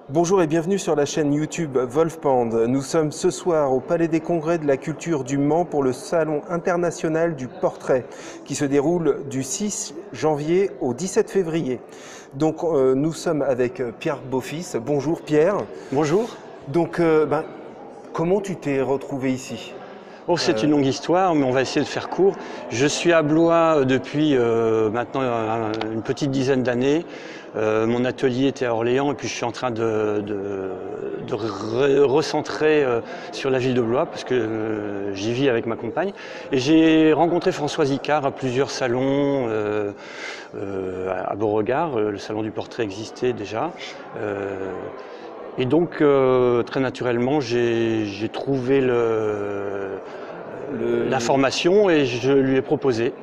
Bonjour et bienvenue sur la chaîne YouTube Wolfpand. Nous sommes ce soir au Palais des Congrès de la Culture du Mans pour le Salon international du portrait qui se déroule du 6 janvier au 17 février. Donc nous sommes avec Pierre Beaufils. Bonjour Pierre. Bonjour. Donc comment tu t'es retrouvé ici ? Oh, c'est une longue histoire, mais on va essayer de faire court. Je suis à Blois depuis maintenant une petite dizaine d'années. Mon atelier était à Orléans et puis je suis en train de recentrer sur la ville de Blois parce que j'y vis avec ma compagne. Et j'ai rencontré Françoise Icard à plusieurs salons à Beauregard. Le salon du portrait existait déjà. Et donc, très naturellement, j'ai trouvé l'information et je lui ai proposé.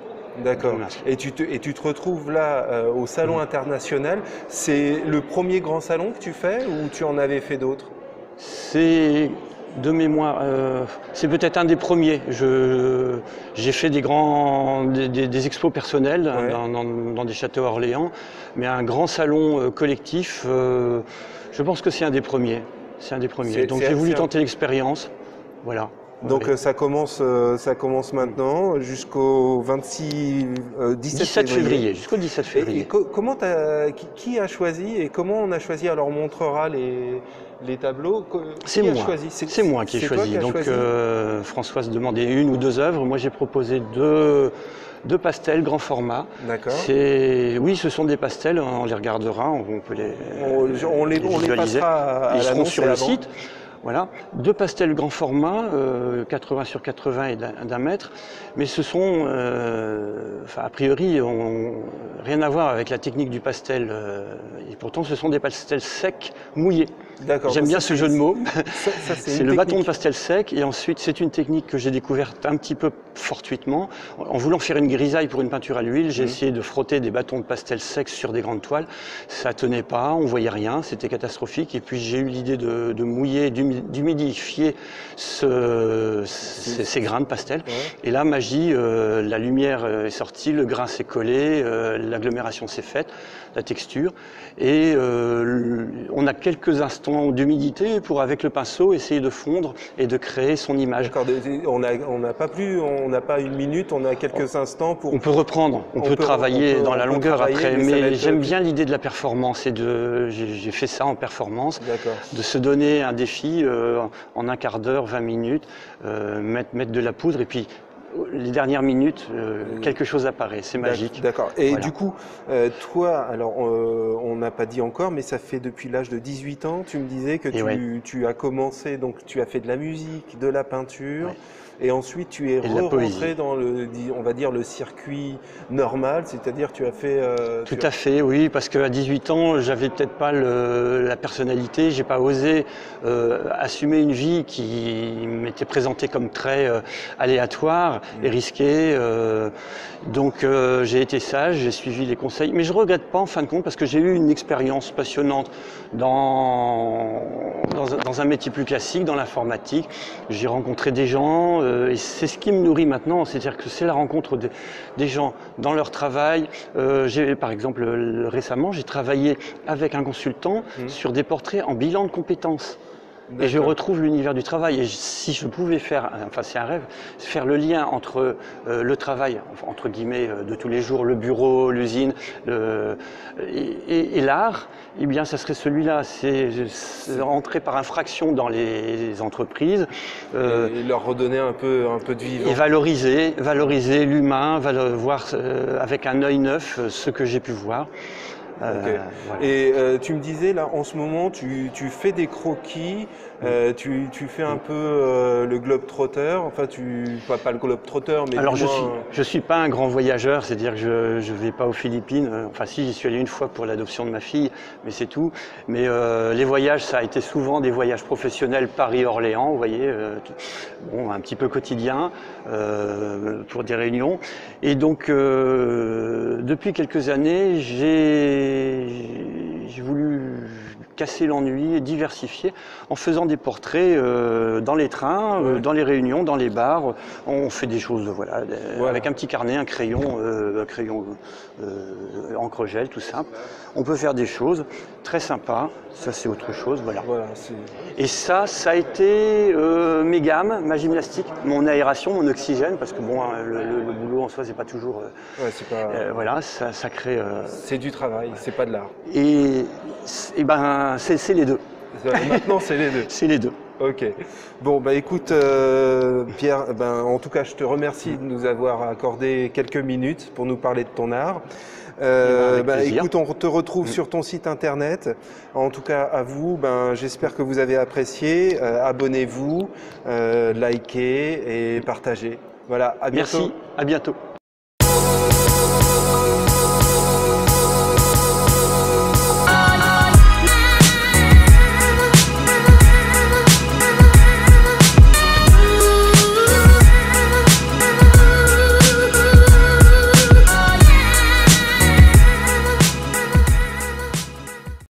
D'accord. Et tu te retrouves là au Salon international. C'est le premier grand salon que tu fais ou tu en avais fait d'autres ? C'est de mémoire, c'est peut-être un des premiers. J'ai fait des expos personnels dans des châteaux à Orléans, mais un grand salon collectif, je pense que c'est un des premiers. C'est un des premiers. Donc j'ai voulu tenter l'expérience. Voilà. Donc ça commence maintenant jusqu'au 17 février. Jusqu'au 17 février. Et comment qui a choisi et comment on a choisi? Alors on montrera les tableaux. C'est moi. C'est moi qui ai choisi. Donc Françoise demandait une ou deux œuvres. Moi j'ai proposé deux pastels grand format. D'accord. Oui, ce sont des pastels. On les regardera. On peut on les passera à Ils seront sur le avant. site. Voilà, deux pastels grand format, 80 sur 80 et d'un mètre, mais ce sont, a priori, rien à voir avec la technique du pastel, et pourtant ce sont des pastels secs, mouillés. J'aime bien ce jeu de mots. C'est le bâton de pastel sec, et ensuite c'est une technique que j'ai découverte un petit peu fortuitement. En voulant faire une grisaille pour une peinture à l'huile, j'ai essayé de frotter des bâtons de pastel sec sur des grandes toiles. Ça tenait pas, on voyait rien, c'était catastrophique, et puis j'ai eu l'idée de mouiller, d'humidifier ces grains de pastel. Ouais. Et là, magie, la lumière est sortie, le grain s'est collé, l'agglomération s'est faite, la texture. Et on a quelques instants d'humidité pour, avec le pinceau, essayer de fondre et de créer son image. D'accord, on n'a pas une minute, on a quelques instants pour... On peut reprendre, on peut travailler dans la longueur après, mais j'aime bien l'idée de la performance et j'ai fait ça en performance, de se donner un défi en un quart d'heure, 20 minutes, mettre de la poudre et puis les dernières minutes, quelque chose apparaît, c'est magique. D'accord. Et voilà. Du coup, toi, alors on n'a pas dit encore, mais ça fait depuis l'âge de 18 ans, tu me disais que tu as commencé, donc tu as fait de la musique, de la peinture. Ouais. Et ensuite, tu es rentré dans on va dire, le circuit normal, c'est-à-dire tu as fait... Tout à fait, oui, parce qu'à 18 ans, j'avais peut-être pas la personnalité, j'ai pas osé assumer une vie qui m'était présentée comme très aléatoire et risquée. Donc j'ai été sage, j'ai suivi les conseils, mais je regrette pas en fin de compte parce que j'ai eu une expérience passionnante dans un métier plus classique, dans l'informatique. J'ai rencontré des gens et c'est ce qui me nourrit maintenant, c'est-à-dire que c'est la rencontre des gens dans leur travail. Par exemple, récemment, j'ai travaillé avec un consultant sur des portraits en bilan de compétences. Et je retrouve l'univers du travail. Et si je pouvais faire, enfin c'est un rêve, faire le lien entre le travail, entre guillemets, de tous les jours, le bureau, l'usine, et l'art, eh bien ça serait celui-là. C'est entrer par infraction dans les entreprises. Et leur redonner un peu de vivant. Et valoriser l'humain, voir avec un œil neuf ce que j'ai pu voir. Okay. Voilà. Et tu me disais là en ce moment tu fais des croquis, tu fais un peu le globe-trotter, enfin pas le globe-trotter mais alors je suis pas un grand voyageur, c'est-à-dire que je vais pas aux Philippines, enfin si j'y suis allé une fois pour l'adoption de ma fille, mais c'est tout. Mais les voyages ça a été souvent des voyages professionnels Paris-Orléans, vous voyez, bon un petit peu quotidien pour des réunions. Et donc depuis quelques années j'ai voulu casser l'ennui et diversifier en faisant des portraits dans les trains, dans les réunions, dans les bars. On fait des choses, voilà, avec un petit carnet, un crayon encre gel, tout simple. on peut faire des choses très sympas. Ça, c'est autre chose, voilà. Et ça a été mes gammes, ma gymnastique, mon aération, mon oxygène, parce que bon, le boulot en soi, c'est pas toujours... voilà, ça crée... C'est du travail, c'est pas de l'art. Et ben, c'est les deux. Maintenant, c'est les deux. C'est les deux. Ok. Bon, bah écoute, Pierre, en tout cas, je te remercie de nous avoir accordé quelques minutes pour nous parler de ton art. Écoute, on te retrouve sur ton site internet. En tout cas, à vous, j'espère que vous avez apprécié. Abonnez-vous, likez et partagez. Voilà, à bientôt. Merci, à bientôt.